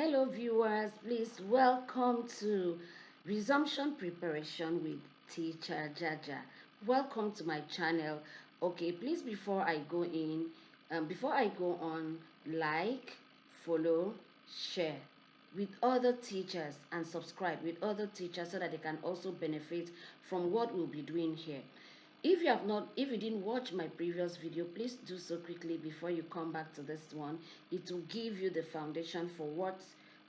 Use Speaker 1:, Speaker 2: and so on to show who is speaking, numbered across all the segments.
Speaker 1: Hello, viewers. Please welcome to Resumption Preparation with Teacher Jaja. Welcome to my channel. Okay, please before I go on, like, follow, share with other teachers and subscribe with other teachers so that they can also benefit from what we'll be doing here. If you didn't watch my previous video, please do so quickly before you come back to this one. It will give you the foundation for what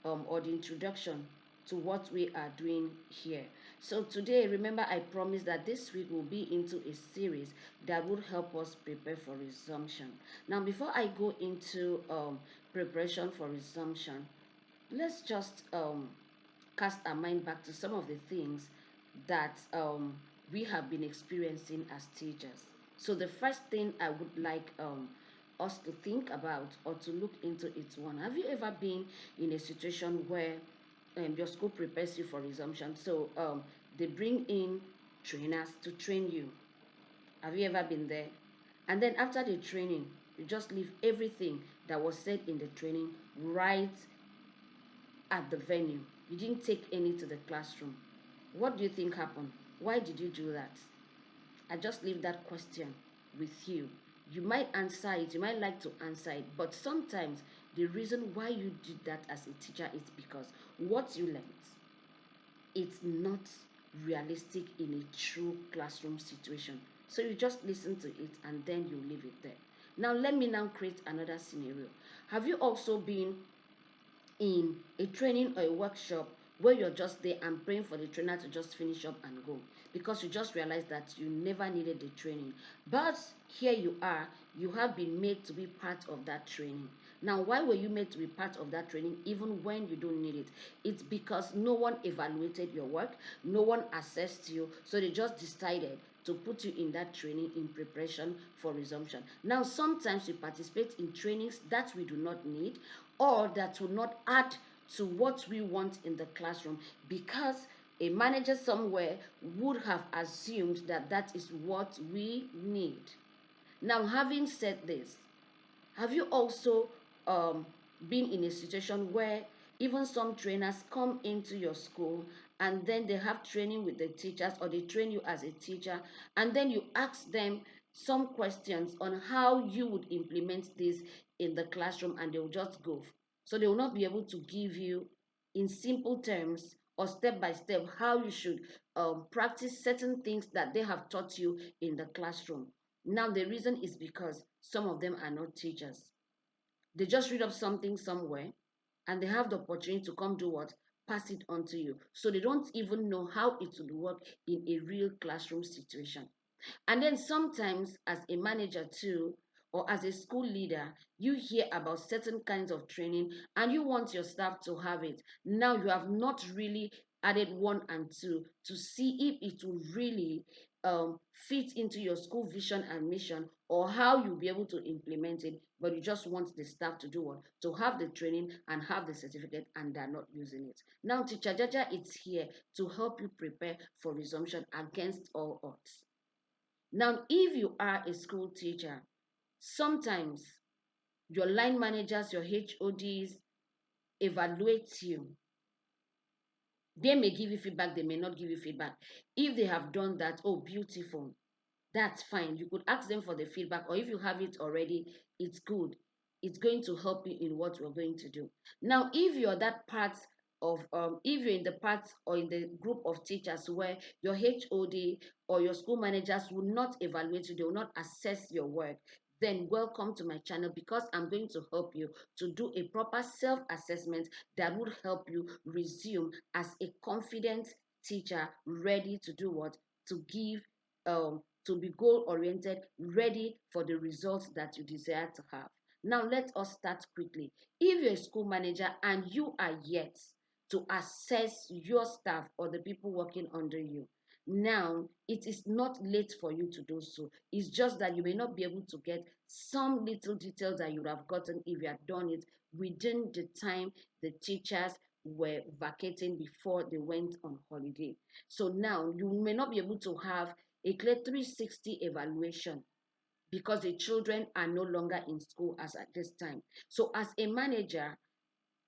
Speaker 1: or the introduction to what we are doing here. So today, remember, I promised that this week will be into a series that would help us prepare for resumption. Now, before I go into preparation for resumption, let's just cast our mind back to some of the things that we have been experiencing as teachers. So the first thing I would like us to think about or to look into it one. Have you ever been in a situation where your school prepares you for resumption? So they bring in trainers to train you. Have you ever been there? And then after the training, you just leave everything that was said in the training right at the venue. You didn't take any to the classroom. What do you think happened? Why did you do that? I just leave that question with you. You might answer it, you might like to answer it, but sometimes the reason why you did that as a teacher is because what you learned, it's not realistic in a true classroom situation. So you just listen to it and then you leave it there. Now let me now create another scenario. Have you also been in a training or a workshop where you're just there and praying for the trainer to just finish up and go because you just realized that you never needed the training, but here you are, you have been made to be part of that training. Now, why were you made to be part of that training even when you don't need it? It's because no one evaluated your work, no one assessed you, so they just decided to put you in that training in preparation for resumption. Now, sometimes we participate in trainings that we do not need or that will not add to what we want in the classroom because a manager somewhere would have assumed that that is what we need. Now, having said this, have you also been in a situation where even some trainers come into your school and then they have training with the teachers or they train you as a teacher and then you ask them some questions on how you would implement this in the classroom and they'll just go. So they will not be able to give you in simple terms or step by step how you should practice certain things that they have taught you in the classroom. Now, the reason is because some of them are not teachers. They just read up something somewhere and they have the opportunity to come do what? Pass it on to you. So they don't even know how it would work in a real classroom situation. And then sometimes, as a manager too, or as a school leader, you hear about certain kinds of training and you want your staff to have it. Now you have not really added one and two to see if it will really fit into your school vision and mission or how you'll be able to implement it, but you just want the staff to do what? To have the training and have the certificate and they're not using it. Now, Teacher Jaja is here to help you prepare for resumption against all odds. Now, if you are a school teacher, sometimes your line managers, your HODs evaluate you. They may give you feedback, they may not give you feedback. If they have done that, oh, beautiful, that's fine. You could ask them for the feedback, or if you have it already, it's good. It's going to help you in what we're going to do. Now, if you're that part of, if you're in the part or in the group of teachers where your HOD or your school managers will not evaluate you, they will not assess your work, then welcome to my channel because I'm going to help you to do a proper self-assessment that would help you resume as a confident teacher ready to do what? To give to be goal-oriented, ready for the results that you desire to have. Now, let us start quickly. If you're a school manager and you are yet to assess your staff or the people working under you, now it is not late for you to do so. It's just that you may not be able to get some little details that you would have gotten if you had done it within the time the teachers were vacating before they went on holiday. So now you may not be able to have a clear 360 evaluation because the children are no longer in school as at this time. So as a manager,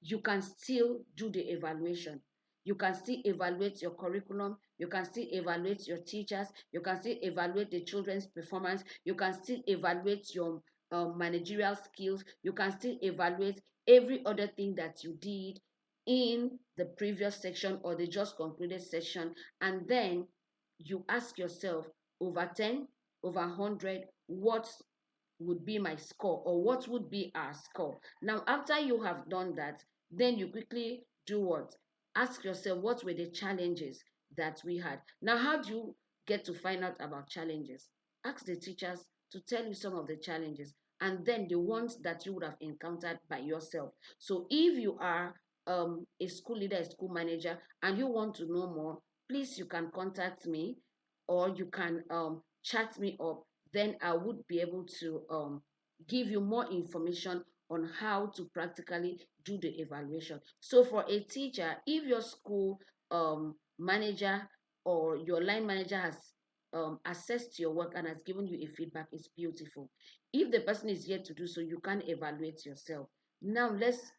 Speaker 1: you can still do the evaluation. You can still evaluate your curriculum. You can still evaluate your teachers. You can still evaluate the children's performance. You can still evaluate your managerial skills. You can still evaluate every other thing that you did in the previous section or the just concluded section. And then you ask yourself, over 10, over 100, what would be my score, or what would be our score? Now, after you have done that, then you quickly do what? Ask yourself, what were the challenges that we had? Now, how do you get to find out about challenges? Ask the teachers to tell you some of the challenges, and then the ones that you would have encountered by yourself. So if you are a school leader, a school manager, and you want to know more, please, you can contact me, or you can chat me up. Then I would be able to give you more information on how to practically do the evaluation. So for a teacher, if your school manager or your line manager has assessed your work and has given you a feedback, it's beautiful. If the person is yet to do so, you can evaluate yourself. Now let's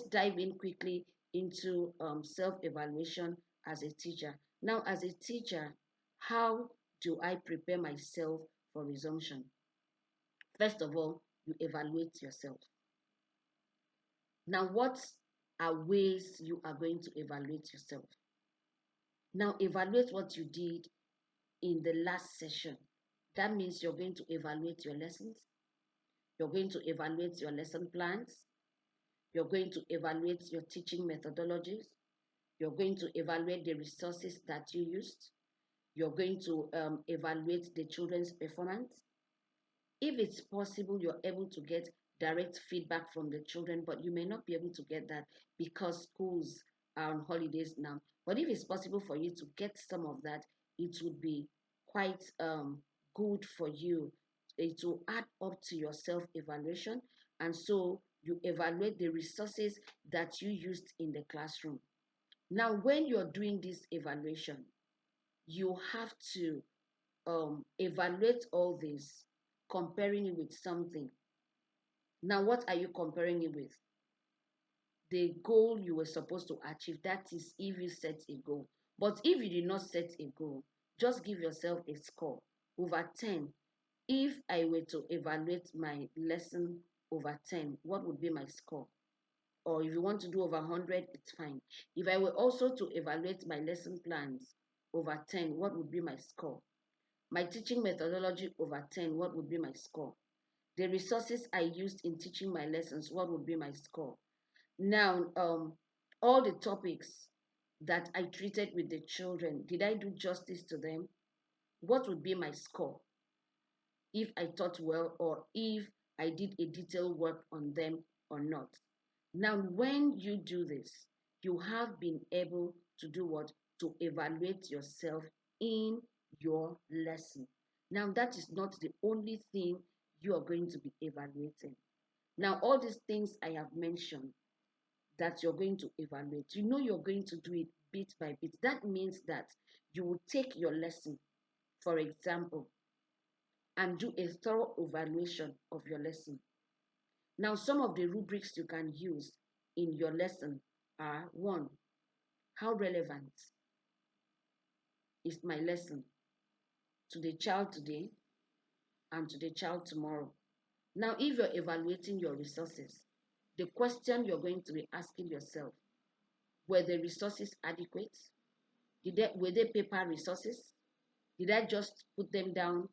Speaker 1: dive in quickly into self-evaluation as a teacher. Now, as a teacher, how do I prepare myself for resumption? First of all, you evaluate yourself. Now, what are ways you are going to evaluate yourself? Now, evaluate what you did in the last session. That means you're going to evaluate your lessons. You're going to evaluate your lesson plans. You're going to evaluate your teaching methodologies. You're going to evaluate the resources that you used. You're going to evaluate the children's performance. If it's possible, you're able to get direct feedback from the children, but you may not be able to get that because schools are on holidays now. But if it's possible for you to get some of that, it would be quite good for you. It will add up to your self-evaluation, and so you evaluate the resources that you used in the classroom. Now, when you're doing this evaluation, you have to evaluate all this, comparing it with something. Now, what are you comparing it with? The goal you were supposed to achieve. That is, if you set a goal. But if you did not set a goal, just give yourself a score. Over 10. If I were to evaluate my lesson over 10, what would be my score? Or if you want to do over 100, it's fine. If I were also to evaluate my lesson plans over 10, what would be my score? My teaching methodology over 10, what would be my score? The resources I used in teaching my lessons, what would be my score? Now, all the topics that I treated with the children, did I do justice to them? What would be my score if I taught well, or if I did a detailed work on them or not? Now, when you do this, you have been able to do what? To evaluate yourself in your lesson. Now, that is not the only thing you are going to be evaluating. Now, all these things I have mentioned that you're going to evaluate, you know you're going to do it bit by bit. That means that you will take your lesson, for example, and do a thorough evaluation of your lesson. Now, some of the rubrics you can use in your lesson are: one, how relevant is my lesson to the child today and to the child tomorrow? Now, if you're evaluating your resources, the question you're going to be asking yourself: were the resources adequate? Were they paper resources? Did I just put them down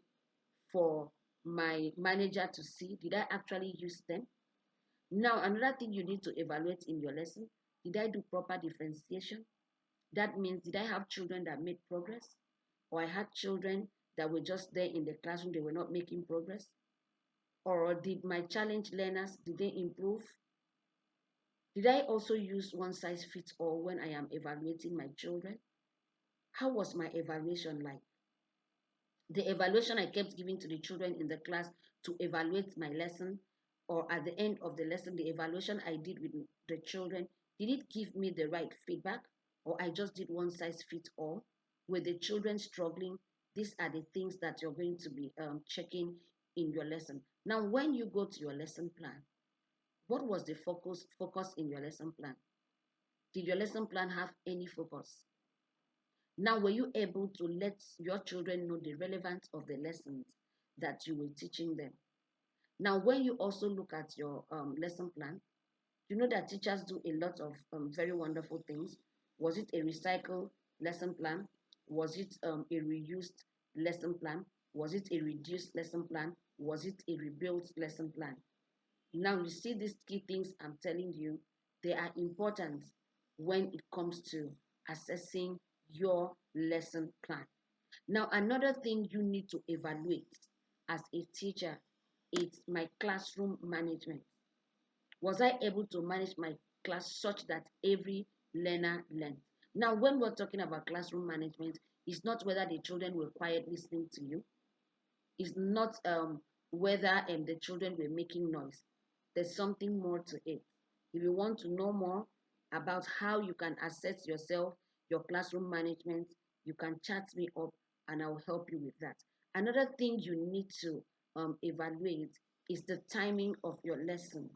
Speaker 1: for my manager to see? Did I actually use them? Now, another thing you need to evaluate in your lesson: did I do proper differentiation? That means, did I have children that made progress? Or I had children that were just there in the classroom, they were not making progress? Or did my challenge learners, did they improve? Did I also use one size fits all when I am evaluating my children? How was my evaluation like? The evaluation I kept giving to the children in the class to evaluate my lesson, or at the end of the lesson, the evaluation I did with the children, did it give me the right feedback, or I just did one size fits all? Were the children struggling? These are the things that you're going to be checking in your lesson. Now, when you go to your lesson plan, What was the focus in your lesson plan? Did your lesson plan have any focus? Now, were you able to let your children know the relevance of the lessons that you were teaching them? Now, when you also look at your lesson plan, you know that teachers do a lot of very wonderful things. Was it a recycle lesson plan? Was it a reused lesson plan? Was it a reduced lesson plan? Was it a rebuilt lesson plan? Now you see these key things I'm telling you, they are important when it comes to assessing your lesson plan. Now, another thing you need to evaluate as a teacher is my classroom management. Was I able to manage my class such that every learner learned? Now, when we're talking about classroom management, it's not whether the children were quiet listening to you. It's not whether the children were making noise. There's something more to it. If you want to know more about how you can assess yourself, your classroom management, you can chat me up and I'll help you with that. Another thing you need to evaluate is the timing of your lesson.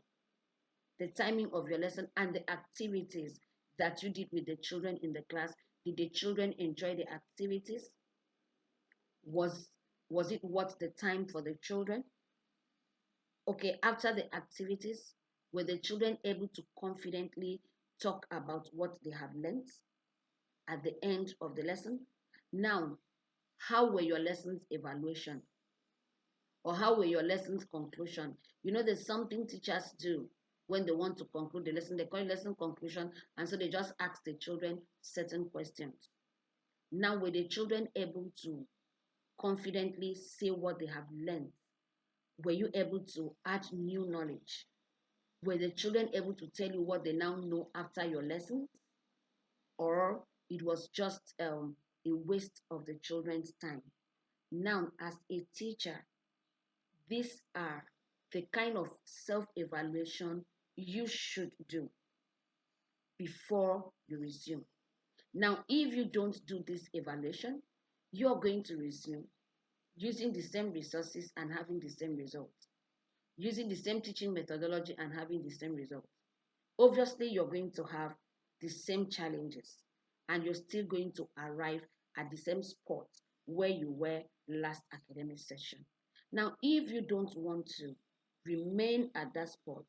Speaker 1: The timing of your lesson and the activities that you did with the children in the class. Did the children enjoy the activities? Was was it worth the time for the children? Okay, after the activities, were the children able to confidently talk about what they have learned at the end of the lesson? Now, how were your lessons evaluation? Or how were your lessons conclusion? You know, there's something teachers do when they want to conclude the lesson. They call it lesson conclusion, and so they just ask the children certain questions. Now, were the children able to confidently say what they have learned? Were you able to add new knowledge? Were the children able to tell you what they now know after your lessons? Or it was just a waste of the children's time? Now, as a teacher, these are the kind of self-evaluation you should do before you resume. Now, if you don't do this evaluation, you're going to resume using the same resources and having the same results, using the same teaching methodology and having the same results. Obviously, you're going to have the same challenges and you're still going to arrive at the same spot where you were last academic session. Now, if you don't want to remain at that spot,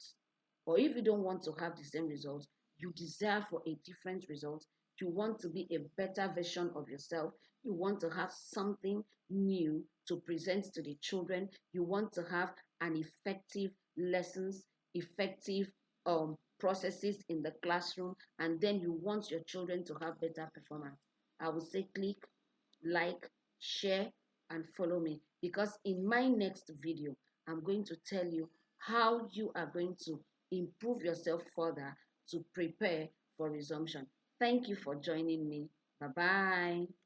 Speaker 1: or if you don't want to have the same results, you desire for a different result, you want to be a better version of yourself, you want to have something new to present to the children, you want to have an effective lessons, effective processes in the classroom, and then you want your children to have better performance. I would say click, like, share, and follow me, because in my next video, I'm going to tell you how you are going to improve yourself further to prepare for resumption. Thank you for joining me. Bye-bye.